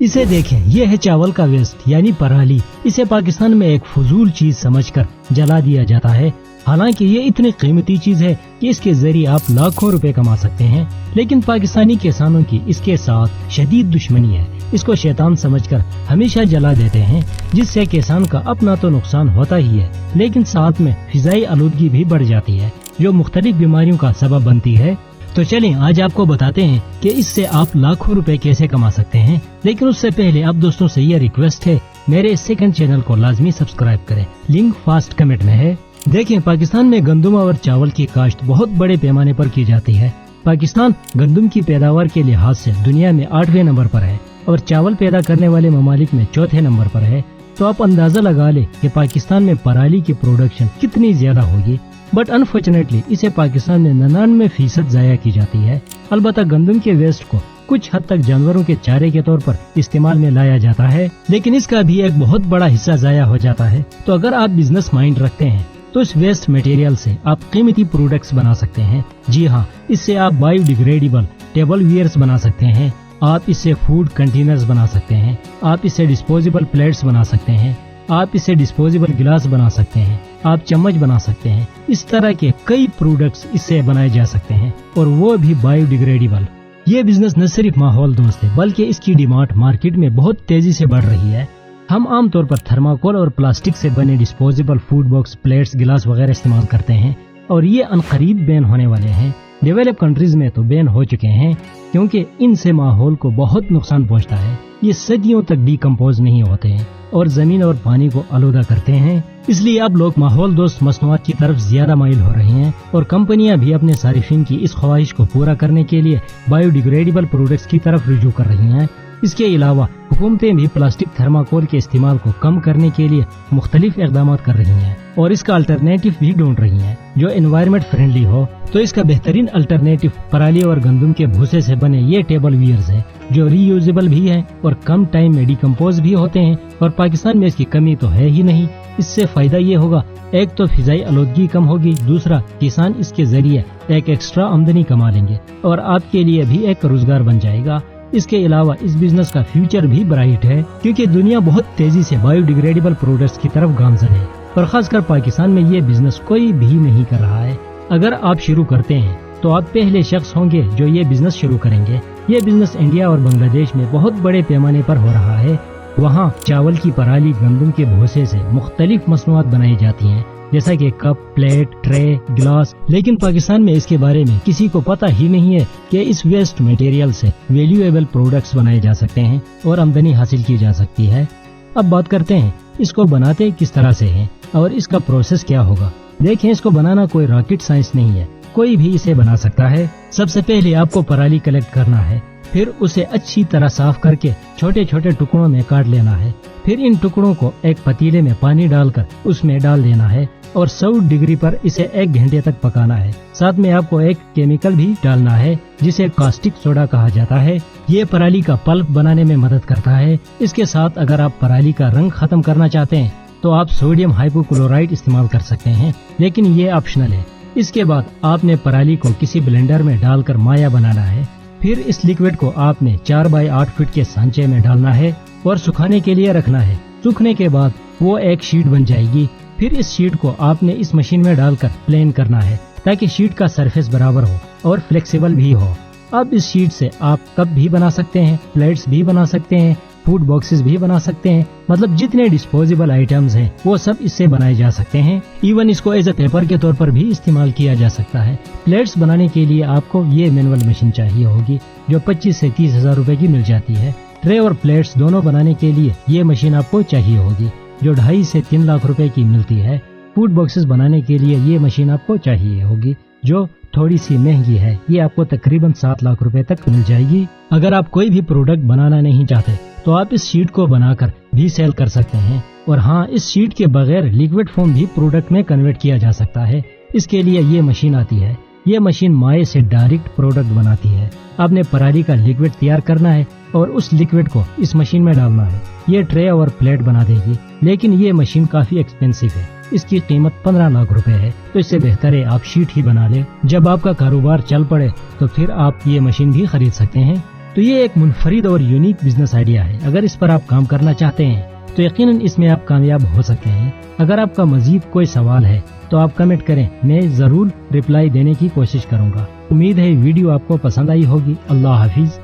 इसे देखें, ये है चावल का वेस्ट यानी पराली। इसे पाकिस्तान में एक फजूल चीज समझकर जला दिया जाता है। हालांकि ये इतनी कीमती चीज है कि इसके जरिए आप लाखों रुपए कमा सकते हैं, लेकिन पाकिस्तानी किसानों की इसके साथ शदीद दुश्मनी है। इसको शैतान समझकर हमेशा जला देते हैं, जिससे किसान का अपना तो नुकसान होता ही है, लेकिन साथ में फिजाई आलूदगी भी बढ़ जाती है, जो मुख्तलिफ बीमारियों का सबब बनती है। तो चलें आज आपको बताते हैं कि इससे आप लाखों रुपए कैसे कमा सकते हैं। लेकिन उससे पहले आप दोस्तों से यह रिक्वेस्ट है, मेरे सेकंड चैनल को लाजमी सब्सक्राइब करें, लिंक फर्स्ट कमेंट में है। देखें, पाकिस्तान में गंदम और चावल की काश्त बहुत बड़े पैमाने पर की जाती है। पाकिस्तान गंदम की पैदावार के लिहाज से दुनिया में 8वें नंबर पर है और चावल पैदा करने वाले ममालिक में 4थे नंबर पर है। तो आप अंदाजा लगा ले कि पाकिस्तान में पराली की प्रोडक्शन कितनी ज्यादा होगी। बट अनफॉर्चुनेटली इसे पाकिस्तान में 99% जाया की जाती है। अलबत्ता गंदम के वेस्ट को कुछ हद तक जानवरों के चारे के तौर पर इस्तेमाल में लाया जाता है, लेकिन इसका भी एक बहुत बड़ा हिस्सा जाया हो जाता है। तो अगर आप बिजनेस माइंड रखते हैं तो इस वेस्ट मटेरियल से आप कीमती प्रोडक्ट्स बना सकते हैं। जी हाँ, इससे आप बायोडिग्रेडेबल टेबल वेयर्स बना सकते हैं, आप इससे फूड कंटेनर्स बना सकते हैं, आप इससे डिस्पोजेबल प्लेट्स बना सकते हैं, आप इससे डिस्पोजेबल गिलास बना सकते हैं, आप चम्मच बना सकते हैं। इस तरह के कई प्रोडक्ट्स इससे बनाए जा सकते हैं और वो भी बायोडिग्रेडेबल। ये बिजनेस न सिर्फ माहौल दोस्त है, बल्कि इसकी डिमांड मार्केट में बहुत तेजी से बढ़ रही है। हम आमतौर पर थर्माकोल और प्लास्टिक से बने डिस्पोजेबल फूड बॉक्स, प्लेट्स, गिलास वगैरह इस्तेमाल करते हैं और ये अनकरीब बैन होने वाले हैं। डेवलप कंट्रीज में तो बैन हो चुके हैं, क्योंकि इनसे माहौल को बहुत नुकसान पहुंचता है। ये सदियों तक डिकम्पोज नहीं होते हैं और जमीन और पानी को आलूदा करते हैं। इसलिए अब लोग माहौल दोस्त मसनूआत की तरफ ज्यादा माइल हो रहे हैं और कंपनियां भी अपने सारिफिन की इस ख्वाहिश को पूरा करने के लिए बायोडिग्रेडेबल प्रोडक्ट्स की तरफ रुजू कर रही हैं। इसके अलावा हुकूमतें भी प्लास्टिक थर्माकोल के इस्तेमाल को कम करने के लिए मुख्तलिफ इक़दाम कर रही हैं और इसका अल्टरनेटिव भी ढूंढ रही हैं जो एनवायरनमेंट फ्रेंडली हो। तो इसका बेहतरीन अल्टरनेटिव पराली और गंदम के भूसे से बने ये टेबल वेयर्स है, जो रीयूजेबल भी हैं और कम टाइम में डिकम्पोज भी होते हैं। और पाकिस्तान में इसकी कमी तो है ही नहीं। इससे फायदा ये होगा, एक तो फिजाई आलूदगी कम होगी, दूसरा किसान इसके जरिए एक एक्स्ट्रा आमदनी कमा लेंगे और आपके लिए भी एक रोजगार बन जाएगा। इसके अलावा इस बिजनेस का फ्यूचर भी ब्राइट है, क्योंकि दुनिया बहुत तेजी से बायोडिग्रेडेबल प्रोडक्ट्स की तरफ गामजन है और खासकर पाकिस्तान में ये बिजनेस कोई भी नहीं कर रहा है। अगर आप शुरू करते हैं तो आप पहले शख्स होंगे जो ये बिजनेस शुरू करेंगे। ये बिजनेस इंडिया और बांग्लादेश में बहुत बड़े पैमाने पर हो रहा है। वहाँ चावल की पराली, गंदम के भूसे से मुख्तलिफ मसनूआत बनाई जाती हैं, जैसा कि कप, प्लेट, ट्रे, गिलास। लेकिन पाकिस्तान में इसके बारे में किसी को पता ही नहीं है कि इस वेस्ट मटेरियल से वैल्यूएबल प्रोडक्ट्स बनाए जा सकते हैं और आमदनी हासिल की जा सकती है। अब बात करते हैं इसको बनाते किस तरह से है और इसका प्रोसेस क्या होगा। देखें, इसको बनाना कोई रॉकेट साइंस नहीं है, कोई भी इसे बना सकता है। सबसे पहले आपको पराली कलेक्ट करना है, फिर उसे अच्छी तरह साफ करके छोटे छोटे टुकड़ों में काट लेना है। फिर इन टुकड़ों को एक पतीले में पानी डालकर उसमें डाल देना है और 100 डिग्री पर इसे 1 घंटे तक पकाना है। साथ में आपको एक केमिकल भी डालना है जिसे कास्टिक सोडा कहा जाता है। ये पराली का पल्प बनाने में मदद करता है। इसके साथ अगर आप पराली का रंग खत्म करना चाहते हैं तो आप सोडियम हाइपोक्लोराइड इस्तेमाल कर सकते हैं, लेकिन ये ऑप्शनल है। इसके बाद आपने पराली को किसी ब्लेंडर में डालकर माया बनाना है। फिर इस लिक्विड को आपने 4 बाई 8 फीट के सांचे में डालना है और सुखाने के लिए रखना है। सूखने के बाद वो एक शीट बन जाएगी। फिर इस शीट को आपने इस मशीन में डालकर प्लेन करना है ताकि शीट का सरफेस बराबर हो और फ्लेक्सिबल भी हो। अब इस शीट से आप कप भी बना सकते हैं, प्लेट्स भी बना सकते हैं, फूड बॉक्सेस भी बना सकते हैं। मतलब जितने डिस्पोजेबल आइटम्स हैं वो सब इससे बनाए जा सकते हैं। इवन इसको एज ए पेपर के तौर पर भी इस्तेमाल किया जा सकता है। प्लेट्स बनाने के लिए आपको ये मैनुअल मशीन चाहिए होगी जो 25 से 30 हजार रुपए की मिल जाती है। ट्रे और प्लेट्स दोनों बनाने के लिए ये मशीन आपको चाहिए होगी जो 2.5 से 3 लाख रुपए की मिलती है। फूड बॉक्सेस बनाने के लिए ये मशीन आपको चाहिए होगी जो थोड़ी सी महंगी है, ये आपको तकरीबन 7 लाख रुपए तक मिल जाएगी। अगर आप कोई भी प्रोडक्ट बनाना नहीं चाहते तो आप इस शीट को बनाकर भी सेल कर सकते हैं। और हाँ, इस शीट के बगैर लिक्विड फॉर्म भी प्रोडक्ट में कन्वर्ट किया जा सकता है। इसके लिए ये मशीन आती है। ये मशीन माए से डायरेक्ट प्रोडक्ट बनाती है। आपने पराली का लिक्विड तैयार करना है और उस लिक्विड को इस मशीन में डालना है। ये ट्रे और प्लेट बना देगी, लेकिन ये मशीन काफी एक्सपेंसिव है। इसकी कीमत 15 लाख रुपए है। तो इससे बेहतर है आप शीट ही बना ले। जब आपका कारोबार चल पड़े तो फिर आप ये मशीन भी खरीद सकते हैं। تو یہ ایک منفرد اور یونیک بزنس آئیڈیا ہے. اگر اس پر آپ کام کرنا چاہتے ہیں تو یقیناً اس میں آپ کامیاب ہو سکتے ہیں. اگر آپ کا مزید کوئی سوال ہے تو آپ کمنٹ کریں, میں ضرور رپلائی دینے کی کوشش کروں گا. امید ہے ویڈیو آپ کو پسند آئی ہوگی. اللہ حافظ.